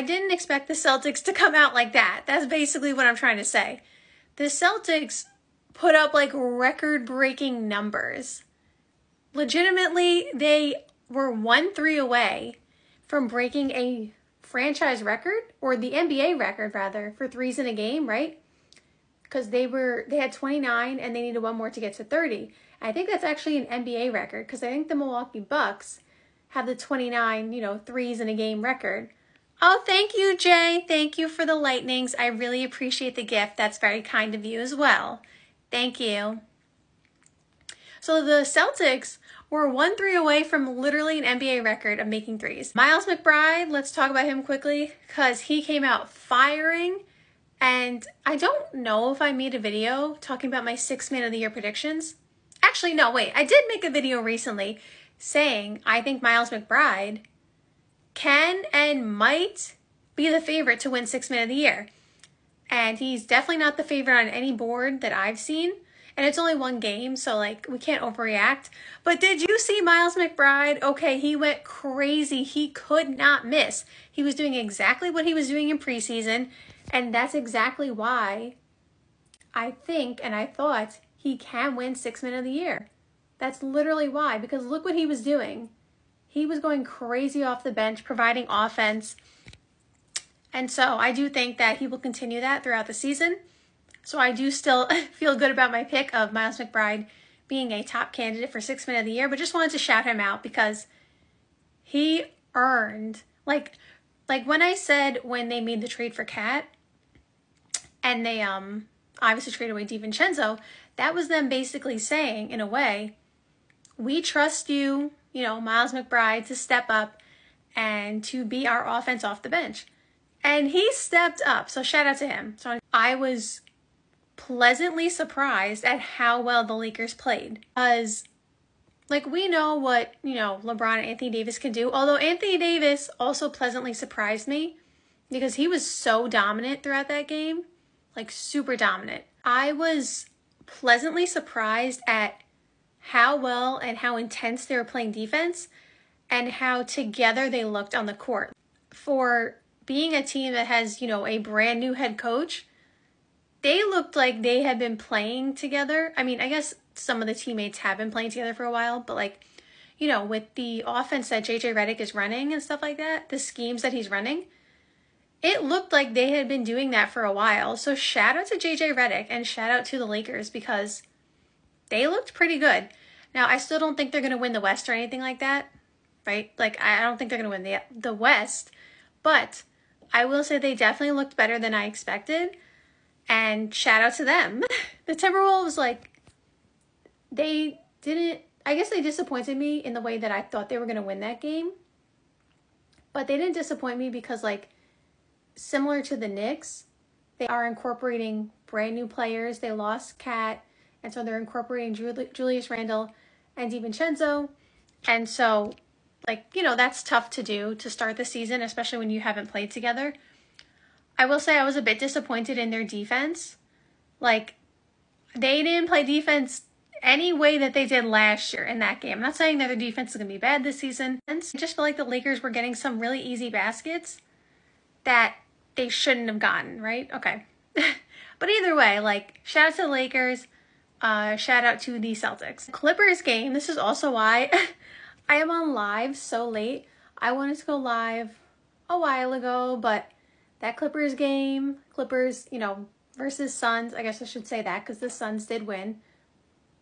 I didn't expect the Celtics to come out like that. That's basically what I'm trying to say. The Celtics put up like record-breaking numbers. Legitimately, they were 1-3 away from breaking a franchise record, or the NBA record rather, for threes in a game, right? Because they had 29 and they needed one more to get to 30. I think that's actually an NBA record, because I think the Milwaukee Bucks have the 29, threes in a game record. Oh, thank you, Jay. Thank you for the lightnings. I really appreciate the gift. That's very kind of you as well. Thank you. So the Celtics were 1-3 away from literally an NBA record of making threes. Miles McBride, let's talk about him quickly, because he came out firing. And I don't know if I made a video talking about my 6 Man of the Year predictions. Actually, no, wait. I did make a video recently saying I think Miles McBride can and might be the favorite to win 6 Man of the Year. And he's definitely not the favorite on any board that I've seen. And it's only one game, so we can't overreact. But did you see Miles McBride? Okay, he went crazy. He could not miss. He was doing exactly what he was doing in preseason. And that's exactly why I think and I thought he can win 6 Man of the Year. That's literally why, because look what he was doing. He was going crazy off the bench, providing offense. And so I do think that he will continue that throughout the season. So I do still feel good about my pick of Miles McBride being a top candidate for 6 Man of the Year, but just wanted to shout him out because he earned, like when I said when they made the trade for Cat and they obviously traded away DiVincenzo, that was them basically saying, in a way, we trust you, Miles McBride, to step up and to be our offense off the bench. And he stepped up, so shout out to him. So I was pleasantly surprised at how well the Lakers played. Because, we know what, LeBron and Anthony Davis can do. Although Anthony Davis also pleasantly surprised me because he was so dominant throughout that game. Super dominant. I was pleasantly surprised at how well and how intense they were playing defense and how together they looked on the court. For being a team that has, a brand new head coach, they looked like they had been playing together. I mean, I guess some of the teammates have been playing together for a while, but with the offense that JJ Redick is running and stuff like that, the schemes that he's running, it looked like they had been doing that for a while. So shout out to JJ Redick and shout out to the Lakers because they looked pretty good. Now, I still don't think they're going to win the West or anything like that, right? I don't think they're going to win the West, but I will say they definitely looked better than I expected. And shout out to them. The Timberwolves, I guess they disappointed me in the way that I thought they were going to win that game. But they didn't disappoint me because, similar to the Knicks, they are incorporating brand new players. They lost Cat, and so they're incorporating Julius Randle and DiVincenzo. And so, that's tough to do to start the season, especially when you haven't played together. I will say I was a bit disappointed in their defense. They didn't play defense any way that they did last year in that game. I'm not saying that their defense is going to be bad this season. I just feel like the Lakers were getting some really easy baskets that they shouldn't have gotten, right? Okay. But either way, shout out to the Lakers. Shout out to the Celtics. Clippers game. This is also why I am on live so late. I wanted to go live a while ago, but that Clippers game, versus Suns, I guess I should say that because the Suns did win.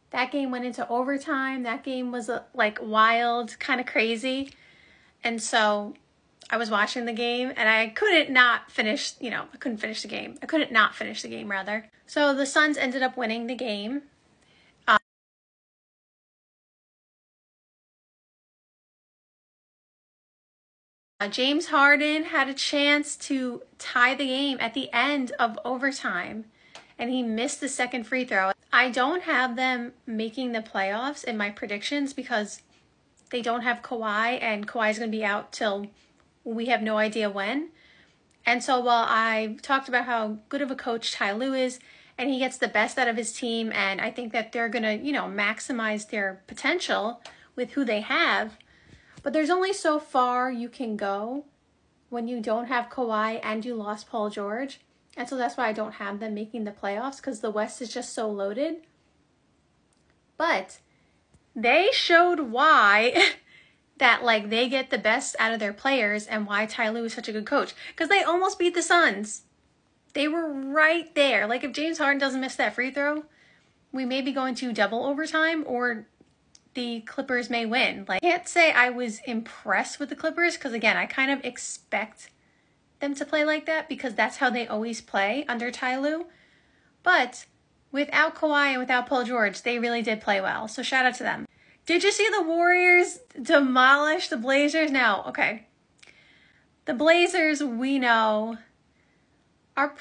That game went into overtime. That game was wild, kind of crazy. And so I was watching the game and I couldn't not finish, I couldn't finish the game. I couldn't not finish the game, rather. So the Suns ended up winning the game. James Harden had a chance to tie the game at the end of overtime, and he missed the second free throw. I don't have them making the playoffs in my predictions because they don't have Kawhi, and Kawhi's going to be out till we have no idea when. And so while I talked about how good of a coach Ty Lue is, and he gets the best out of his team, and I think that they're going to, maximize their potential with who they have, but there's only so far you can go when you don't have Kawhi and you lost Paul George. And so that's why I don't have them making the playoffs, because the West is just so loaded. But they showed why that, like, they get the best out of their players and why Ty Lue is such a good coach. Because they almost beat the Suns. They were right there. Like, if James Harden doesn't miss that free throw, we may be going to double overtime, or the Clippers may win. Like, I can't say I was impressed with the Clippers, because, again, I kind of expect them to play like that because that's how they always play under Ty Lue. But without Kawhi and without Paul George, they really did play well. So shout out to them. Did you see the Warriors demolish the Blazers? Now, okay. The Blazers, we know, are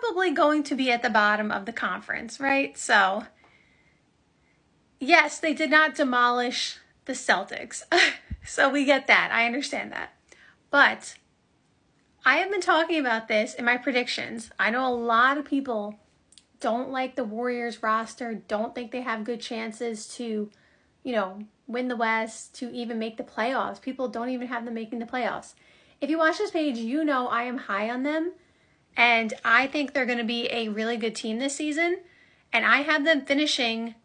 probably going to be at the bottom of the conference, right? So, yes, they did not demolish the Celtics. So we get that. I understand that. But I have been talking about this in my predictions. I know a lot of people don't like the Warriors roster, don't think they have good chances to, win the West, to even make the playoffs. People don't even have them making the playoffs. If you watch this page, you know I am high on them. And I think they're going to be a really good team this season. And I have them finishing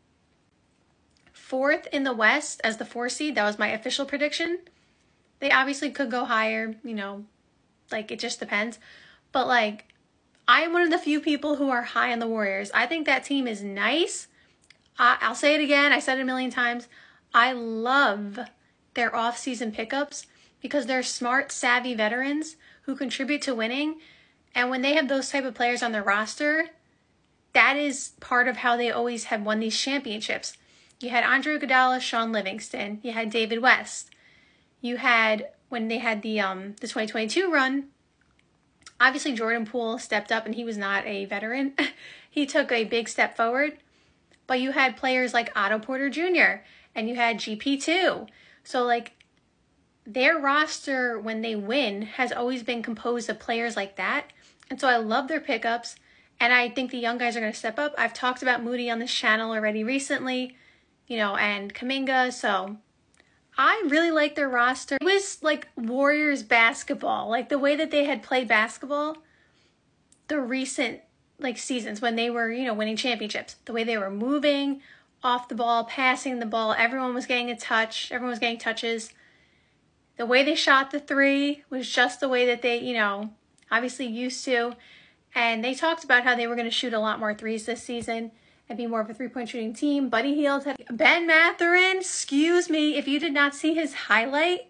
4th in the West as the 4 seed. That was my official prediction. They obviously could go higher, it just depends. But, I am one of the few people who are high on the Warriors. I think that team is nice. I'll say it again. I said it a million times. I love their off-season pickups because they're smart, savvy veterans who contribute to winning. And when they have those type of players on their roster, that is part of how they always have won these championships. You had Andre Iguodala, Sean Livingston. You had David West. You had, when they had the 2022 run, obviously Jordan Poole stepped up and he was not a veteran. He took a big step forward. But you had players like Otto Porter Jr. and you had GP2. So, their roster, when they win, has always been composed of players like that. And so I love their pickups. And I think the young guys are going to step up. I've talked about Moody on this channel already recently, and Kuminga. So I really like their roster. It was like Warriors basketball, like the way that they had played basketball the recent seasons when they were, winning championships. The way they were moving off the ball, passing the ball, everyone was getting a touch, everyone was getting touches. The way they shot the three was just the way that they, obviously used to. And they talked about how they were going to shoot a lot more threes this season and be more of a three-point shooting team. Buddy Hield had Ben Mathurin, excuse me, if you did not see his highlight,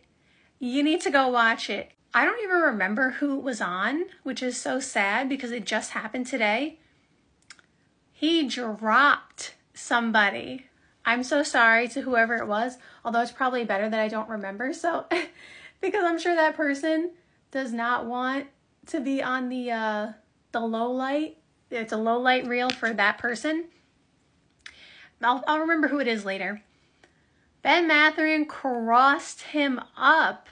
you need to go watch it. I don't even remember who it was on, which is so sad because it just happened today. He dropped somebody. I'm so sorry to whoever it was, although it's probably better that I don't remember. So, because I'm sure that person does not want to be on the low light. It's a low light reel for that person. I'll remember who it is later. Ben Mathurin crossed him up.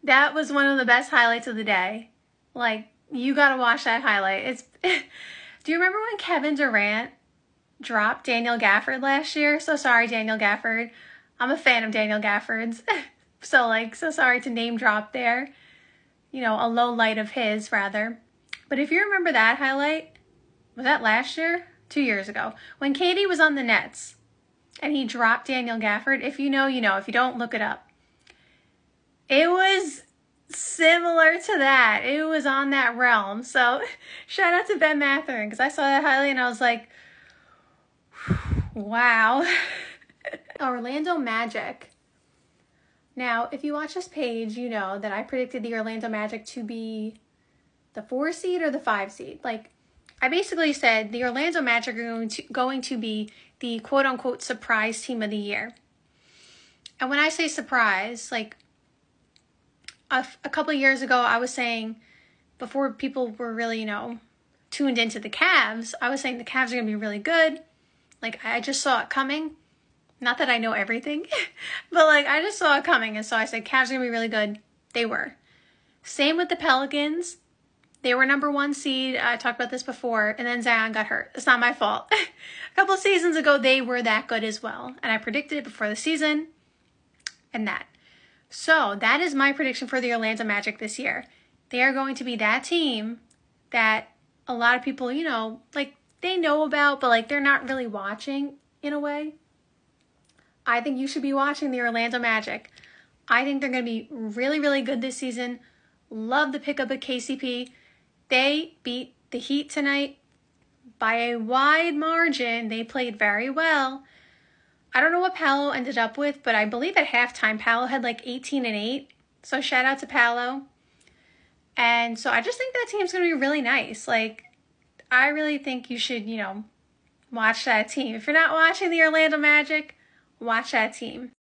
That was one of the best highlights of the day. You gotta watch that highlight. Do you remember when Kevin Durant dropped Daniel Gafford last year? So sorry, Daniel Gafford. I'm a fan of Daniel Gafford's. So sorry to name drop there. A low light of his, rather. But if you remember that highlight, was that last year? 2 years ago. When KD was on the Nets and he dropped Daniel Gafford. If you know, you know. If you don't, look it up. It was similar to that. It was on that realm. So shout out to Ben Mathurin because I saw that highlight and I was like, wow. Orlando Magic. Now, if you watch this page, you know that I predicted the Orlando Magic to be the 4 seed or the 5 seed. I basically said the Orlando Magic are going to be the quote-unquote surprise team of the year. And when I say surprise, a couple of years ago, I was saying, before people were really, tuned into the Cavs, I was saying the Cavs are going to be really good. I just saw it coming. Not that I know everything, but I just saw it coming. And so I said, Cavs are going to be really good. They were. Same with the Pelicans. They were number 1 seed. I talked about this before. And then Zion got hurt. It's not my fault. A couple of seasons ago, they were that good as well. And I predicted it before the season. And that. So that is my prediction for the Orlando Magic this year. They are going to be that team that a lot of people, like they know about, but like they're not really watching in a way. I think you should be watching the Orlando Magic. I think they're going to be really, really good this season. Love the pickup of KCP. They beat the Heat tonight by a wide margin. They played very well. I don't know what Paolo ended up with, but I believe at halftime, Paolo had like 18 and 8. So shout out to Paolo. And so I just think that team's going to be really nice. Like, I really think you should, watch that team. If you're not watching the Orlando Magic, watch that team.